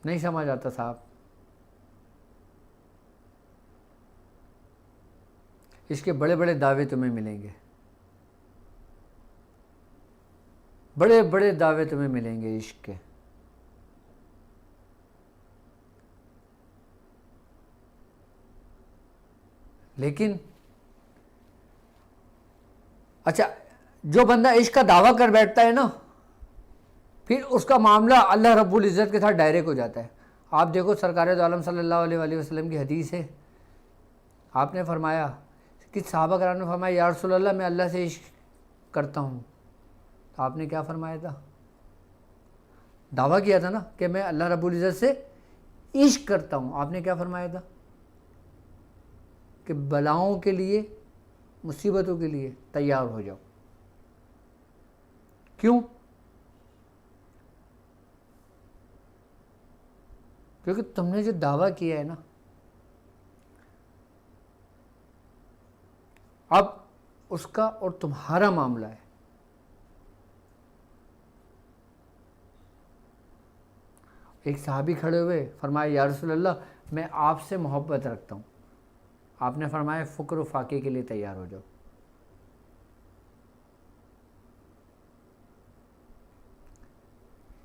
نہیں سمجھ آتا صاحب. عشق کے بڑے بڑے دعوے تمہیں ملیں گے، بڑے بڑے دعوے تمہیں ملیں گے عشق کے. لیکن اچھا، جو بندہ عشق کا دعویٰ کر بیٹھتا ہے نا، پھر اس کا معاملہ اللہ رب العزت کے ساتھ ڈائریکٹ ہو جاتا ہے. آپ دیکھو سرکار دو عالم صلی اللہ علیہ وآلہ وسلم کی حدیث ہے. آپ نے فرمایا کہ صحابہ کرام نے فرمایا یا رسول اللہ میں اللہ سے عشق کرتا ہوں. تو آپ نے کیا فرمایا تھا؟ دعویٰ کیا تھا نا کہ میں اللہ رب العزت سے عشق کرتا ہوں. آپ نے کیا فرمایا تھا؟ کہ بلاؤں کے لیے، مصیبتوں کے لیے تیار ہو جاؤ. کیوں؟ کیونکہ تم نے جو دعویٰ کیا ہے نا، اب اس کا اور تمہارا معاملہ ہے. ایک صحابی کھڑے ہوئے، فرمایا یا رسول اللہ میں آپ سے محبت رکھتا ہوں. آپ نے فرمایا فقر و فاقے کے لیے تیار ہو جاؤ.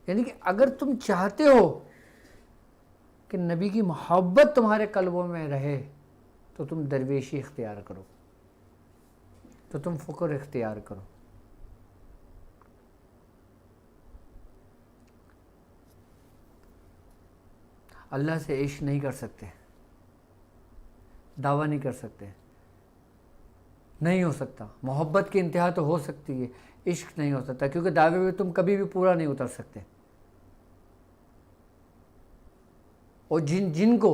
یعنی کہ اگر تم چاہتے ہو کہ نبی کی محبت تمہارے قلبوں میں رہے تو تم درویشی اختیار کرو، تو تم فقر اختیار کرو. اللہ سے عشق نہیں کر سکتے، دعویٰ نہیں کر سکتے، نہیں ہو سکتا. محبت کی انتہا تو ہو سکتی ہے، عشق نہیں ہو سکتا، کیونکہ دعوے میں تم کبھی بھی پورا نہیں اتر سکتے. اور جن کو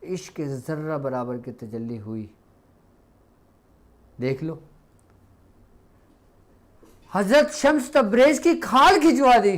عشق کے ذرہ برابر کی تجلی ہوئی، دیکھ لو حضرت شمس تبریز کی کھال کھچوا دی.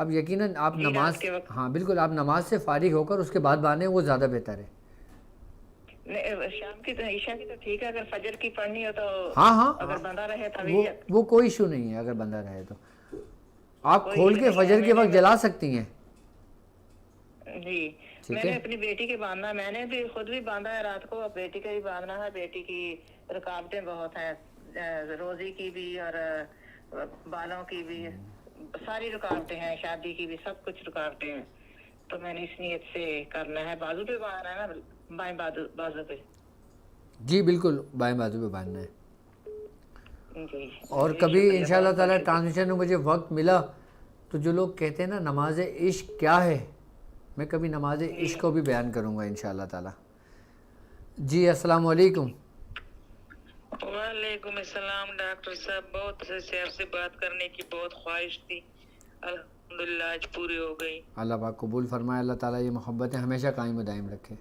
اب یقیناً آپ جی، نماز، رات کے وقت۔ ہاں بالکل، آپ نماز سے فارغ ہو کر اس کے بعد باندھیں، وہ زیادہ بہتر ہے۔ شام کی تو عشاء کی تو ٹھیک ہے، اگر فجر کی پڑھنی ہو تو ہاں ہاں اگر بندہ رہے وہ طویل، وہ کوئی ایشو نہیں ہے، اگر بندہ رہے تو آپ کوئی کھول ایشو کے نہیں ہے۔ فجر کے وقت جلا سکتی ہیں۔ جی، ٹھیک میں ہے، نے اپنی بیٹی کے باندھنا، میں نے بھی خود بھی باندھا ہے رات کو، اب بیٹی کا بھی باندھنا ہے۔ بیٹی کی رکاوٹیں بہت ہیں، روزی کی بھی اور بالوں کی بھی، ساری رکاوٹیں ہیں، شادی کی بھی، سب کچھ رکاوٹیں ہیں۔ تو میں نے اس نیت سے کرنا ہے، بازو پہ باندھنا ہے نا، بائیں بازو پہ۔ جی بالکل بائیں بازو پہ باندھنا ہے۔ جی اور جی، کبھی شکریہ، انشاءاللہ بہت بہت تعالیٰ شکریہ۔ ٹرانسمیشن میں مجھے وقت ملا تو جو لوگ کہتے ہیں نا نماز عشق کیا ہے، میں کبھی نماز عشق کو بھی بیان کروں گا انشاءاللہ تعالیٰ۔ جی السلام علیکم۔ وعلیکم السلام ڈاکٹر صاحب، بہت سے آپ سے بات کرنے کی بہت خواہش تھی، الحمدللہ آج پوری ہو گئی۔ اللہ پاک قبول فرمائے، اللہ تعالیٰ یہ محبتیں ہمیشہ قائم و دائم رکھے۔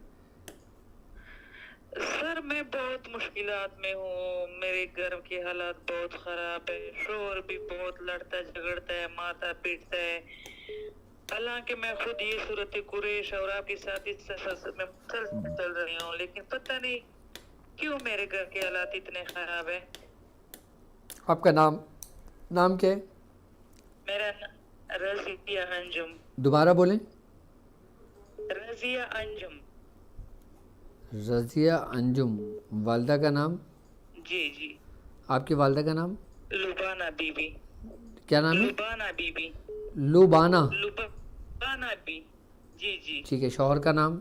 سر میں بہت مشکلات میں ہوں، میرے گھر کے حالات بہت خراب ہے، شوہر بھی بہت لڑتا جھگڑتا ہے، مارتا پیٹتا ہے، حالانکہ میں خود یہ صورت قریش اور آپ کے ساتھ اس سلسلے میں مسلسل چل رہی ہوں، لیکن پتہ نہیں کیوں میرے گھر کے حالات اتنے خراب ہیں۔ آپ کا نام کیا ہے؟ میرا رضیہ انجم۔ دوبارہ بولیں۔ رضیہ انجم۔ رضیہ انجم، والدہ کا نام؟ جی جی، آپ کی والدہ کا نام لبانہ بی بی۔ کیا نام ہے؟ لبانہ بی بی۔ لبانہ، لبانہ بی، جی جی۔ ٹھیک ہے۔ شوہر کا نام؟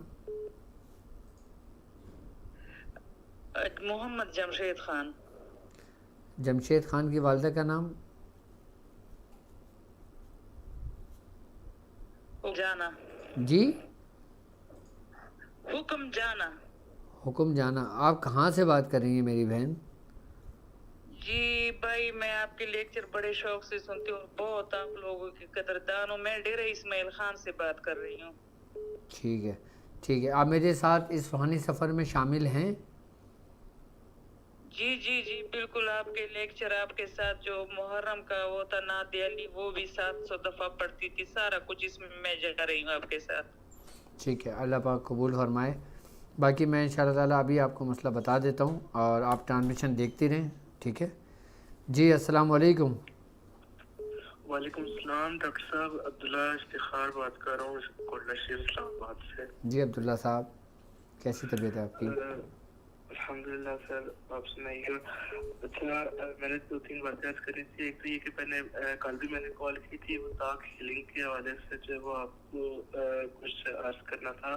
محمد جمشید خان۔ جمشید خان کی والدہ کا نام؟ جانا، جی حکم جانا۔ حکم جانا۔ آپ کہاں سے بات کر رہی ہیں میری بہن؟ جی بھائی، میں آپ کے لیکچر بڑے شوق سے سنتی ہوں، بہت آپ لوگوں کی قدردان ہوں۔ میں ڈیرہ اسماعیل خان سے بات کر رہی ہوں۔ ٹھیک ہے ٹھیک ہے، آپ میرے ساتھ اس روحانی سفر میں شامل ہیں؟ جی جی جی بالکل، آپ کے لیکچر، آپ کے ساتھ جو محرم کا وہ تھا نعت علی، وہ بھی 700 دفعہ پڑھتی تھی، سارا کچھ اس میں جا رہی ہوں آپ کے ساتھ۔ ٹھیک ہے، اللہ پاک قبول فرمائے۔ باقی میں انشاءاللہ تعالیٰ ابھی آپ کو مسئلہ بتا دیتا ہوں اور آپ ٹرانسمیشن دیکھتی رہیں، ٹھیک ہے؟ جی السلام علیکم۔ وعلیکم السلام ڈاکٹر صاحب، عبداللہ افتخار بات کر رہا ہوں کوٹلہ شریف اسلام آباد سے۔ جی عبداللہ صاحب، کیسی طبیعت ہے آپ کی؟ الحمدللہ سر، آپ سنائیے۔ اچھا، میں نے 2-3 باتیں عرض کری تھی۔ ایک تو یہ کہ میں نے کل بھی میں نے کال کی تھی، وہ تاک ہیلنگ کے حوالے سے جو ہے وہ آپ کو کچھ عرض کرنا تھا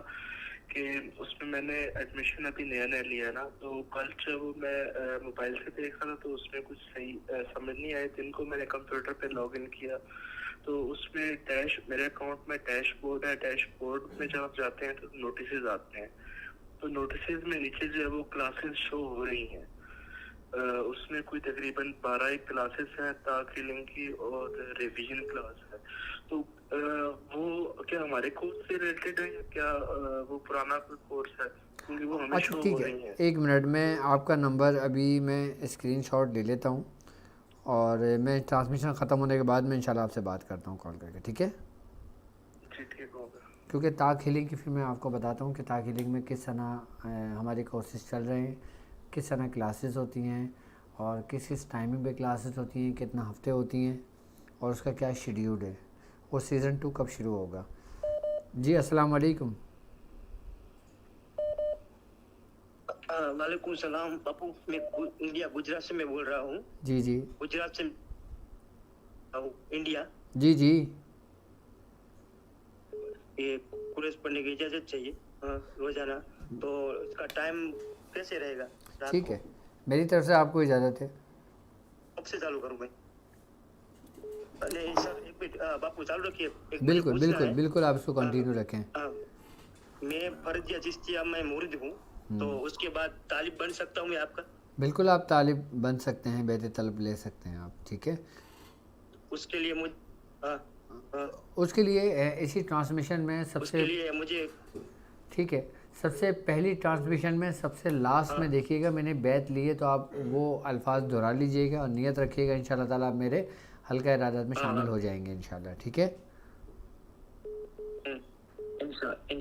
کہ اس میں نے ایڈمیشن ابھی نیا لیا ہے نا، تو کل جب میں موبائل سے دیکھ رہا تھا تو اس میں کچھ صحیح سمجھ نہیں آئے۔ دن کو میں نے کمپیوٹر پہ لاگ ان کیا تو اس میں میرے اکاؤنٹ میں ڈیش بورڈ ہے، ڈیش بورڈ میں جب آپ جاتے ہیں تو نوٹسز آتے ہیں، تو نوٹسز میں نیچے جو ہے وہ کلاسز شو ہو رہی ہیں، اس میں کوئی تقریباً 12 کلاسز ہیں تاک ہیلنگ کی اور ریویژن کلاس ہے۔ تو وہ کیا ہمارے کورس سے ریلیٹڈ ہے یا کیا وہ پرانا کوئی کورس ہے؟ کیونکہ وہ ہمیں اچھا شو ٹھیک ہو ہے، رہی ہیں۔ ایک منٹ میں آپ کا نمبر ابھی میں اسکرین شاٹ لے لیتا ہوں اور میں ٹرانسمیشن ختم ہونے کے بعد میں انشاءاللہ آپ سے بات کرتا ہوں کال کر کے، ٹھیک ہے؟ جی ٹھیک ہوگا۔ کیونکہ تاک ہیلنگ کی پھر میں آپ کو بتاتا ہوں کہ تاک ہیلنگ میں کس طرح ہمارے کورسز چل رہے ہیں، کس طرح کلاسز ہوتی ہیں اور کس ٹائمنگ پہ کلاسز ہوتی ہیں، کتنا ہفتے ہوتی ہیں اور اس کا کیا شیڈیول ہے، وہ سیزن 2 کب شروع ہوگا۔ جی السلام علیکم۔ وعلیکم السلام باپو، میں انڈیا گجرات سے میں بول رہا ہوں۔ جی جی گجرات سے انڈیا۔ جی جی یہ کورس پڑھنے کی اجازت چاہیے روزانہ، تو اس کا ٹائم کیسے رہے گا؟ ٹھیک ہے، میری طرف سے آپ کو اجازت ہے۔ کب سے چالو کروں میں؟ نہیں سر، ایک منٹ باپو چالو رکھیے۔ بالکل بالکل بالکل، آپ اس کو کنٹینیو رکھیں۔ میں فرضیہ چشتیہ میں مرید ہوں، تو اس کے بعد طالب بن سکتا ہوں میں آپ کا؟ بالکل آپ طالب بن سکتے ہیں، بیت طلب لے سکتے ہیں آپ، ٹھیک ہے؟ اس کے لیے مجھے اس کے لیے اسی ٹرانسمیشن میں سب سے مجھے ٹھیک ہے، سب سے پہلی ٹرانسمیشن میں سب سے لاسٹ میں دیکھیے گا میں نے بیت لی ہے، تو آپ وہ الفاظ دہرا لیجئے گا اور نیت رکھیے گا، انشاءاللہ تعالیٰ آپ میرے حلقہ ارادات میں شامل ہو جائیں گے انشاءاللہ، ٹھیک ہے؟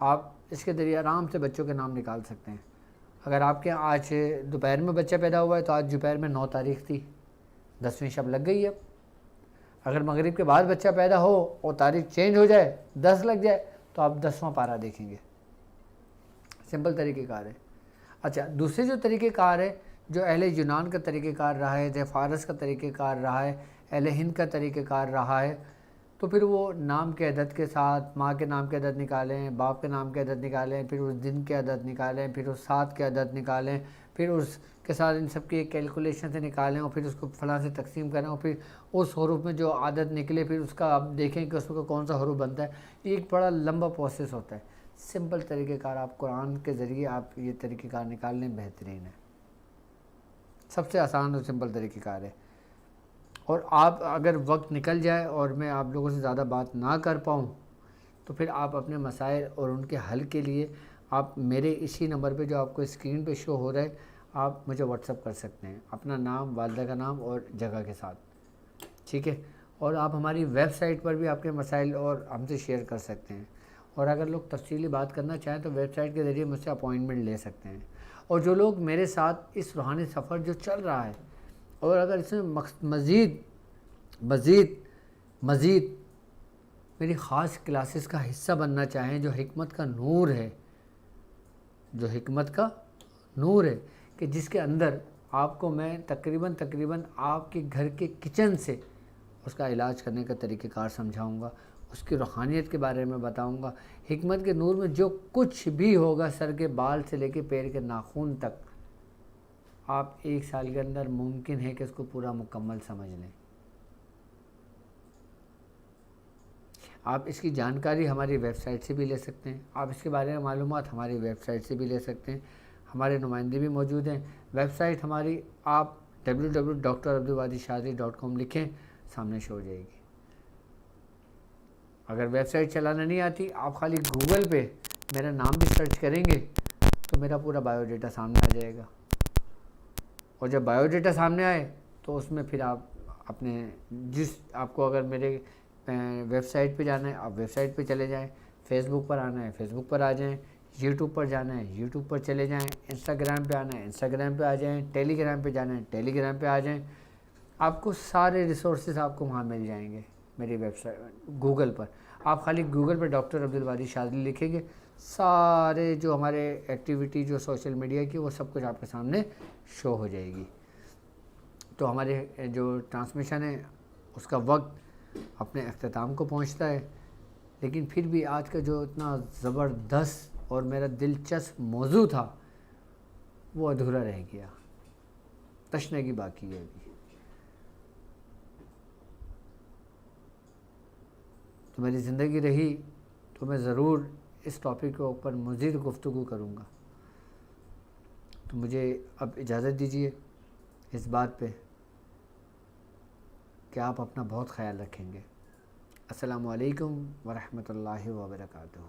آپ اس کے ذریعے آرام سے بچوں کے نام نکال سکتے ہیں۔ اگر آپ کے آج دوپہر میں بچہ پیدا ہوا ہے تو آج دوپہر میں 9 تاریخ تھی، 10ویں شب لگ گئی ہے۔ اگر مغرب کے بعد بچہ پیدا ہو اور تاریخ چینج ہو جائے، 10 لگ جائے، تو آپ 10واں پارہ دیکھیں گے۔ سمپل طریقہ کار ہے۔ اچھا، دوسرے جو طریقہ کار ہے، جو اہل یونان کا طریقہ کار رہا ہے، فارس کا طریقہ کار رہا ہے، اہل ہند کا طریقہ کار رہا ہے، تو پھر وہ نام کے عدد کے ساتھ ماں کے نام کے عدد نکالیں، باپ کے نام کے عدد نکالیں، پھر اس دن کے عدد نکالیں، پھر اس ساتھ کے عدد نکالیں، پھر اس کے ساتھ ان سب کی ایک کیلکولیشن سے نکالیں، اور پھر اس کو فلاں سے تقسیم کریں، اور پھر اس حروف میں جو عدد نکلے پھر اس کا آپ دیکھیں کہ اس کا کون سا حروف بنتا ہے۔ یہ ایک بڑا لمبا پروسیس ہوتا ہے۔ سمپل طریقہ کار آپ قرآن کے ذریعے آپ یہ طریقہ کار نکال لیں، بہترین ہے، سب سے آسان اور سمپل طریقہ کار ہے۔ اور آپ اگر وقت نکل جائے اور میں آپ لوگوں سے زیادہ بات نہ کر پاؤں تو پھر آپ اپنے مسائل اور ان کے حل کے لیے آپ میرے اسی نمبر پہ جو آپ کو اسکرین پہ شو ہو رہا ہے آپ مجھے واٹس اپ کر سکتے ہیں، اپنا نام، والدہ کا نام اور جگہ کے ساتھ، ٹھیک ہے؟ اور آپ ہماری ویب سائٹ پر بھی آپ کے مسائل اور ہم سے شیئر کر سکتے ہیں، اور اگر لوگ تفصیلی بات کرنا چاہیں تو ویب سائٹ کے ذریعے مجھ سے اپوائنٹمنٹ لے سکتے ہیں۔ اور جو لوگ میرے ساتھ اس روحانی سفر جو چل رہا ہے، اور اگر اس میں مزید میری خاص کلاسز کا حصہ بننا چاہیں، جو حکمت کا نور ہے، کہ جس کے اندر آپ کو میں تقریباً آپ کے گھر کے کچن سے اس کا علاج کرنے کا طریقہ کار سمجھاؤں گا، اس کی روحانیت کے بارے میں بتاؤں گا، حکمت کے نور میں جو کچھ بھی ہوگا، سر کے بال سے لے کے پیر کے ناخن تک، آپ 1 سال کے اندر ممکن ہے کہ اس کو پورا مکمل سمجھ لیں۔ آپ اس کی جانکاری ہماری ویب سائٹ سے بھی لے سکتے ہیں، آپ اس کے بارے میں معلومات ہماری ویب سائٹ سے بھی لے سکتے ہیں، ہمارے نمائندے بھی موجود ہیں۔ ویب سائٹ ہماری آپ www.drabdulwadishadri.com لکھیں، سامنے شو ہو جائے گی۔ اگر ویب سائٹ چلانا نہیں آتی، آپ خالی گوگل پہ میرا نام بھی سرچ کریں گے تو میرا پورا بایو ڈیٹا سامنے آ جائے گا، اور جب بایو ڈیٹا سامنے آئے تو اس میں پھر آپ اپنے آپ کو اگر میرے ویب سائٹ پہ جانا ہے آپ ویب سائٹ پہ چلے جائیں، فیس بک پر آنا ہے فیس بک پر آ جائیں، یوٹیوب پر جانا ہے یوٹیوب پر چلے جائیں، انسٹاگرام پہ آنا ہے انسٹاگرام پہ آ جائیں، ٹیلی گرام پہ جانا ہے ٹیلی گرام پہ آ جائیں۔ آپ کو سارے ریسورسز آپ کو وہاں مل جائیں گے میری ویب سائٹ گوگل پر۔ آپ خالی گوگل پر ڈاکٹر عبدالوادی شاذلی لکھیں گے، سارے جو ہمارے ایکٹیویٹی جو سوشل میڈیا کی وہ سب کچھ آپ کے سامنے شو ہو جائے گی۔ تو ہمارے جو ٹرانسمیشن ہے اس کا وقت اپنے اختتام کو پہنچتا ہے، لیکن پھر بھی آج کا جو اتنا زبردست اور میرا دلچسپ موضوع تھا وہ ادھورا رہ گیا، تشنگی باقی ہے ابھی۔ تو میری زندگی رہی تو میں ضرور اس ٹاپک کے اوپر مزید گفتگو کروں گا۔ تو مجھے اب اجازت دیجیے اس بات پہ کہ آپ اپنا بہت خیال رکھیں گے۔ السلام علیکم ورحمۃ اللہ وبرکاتہ۔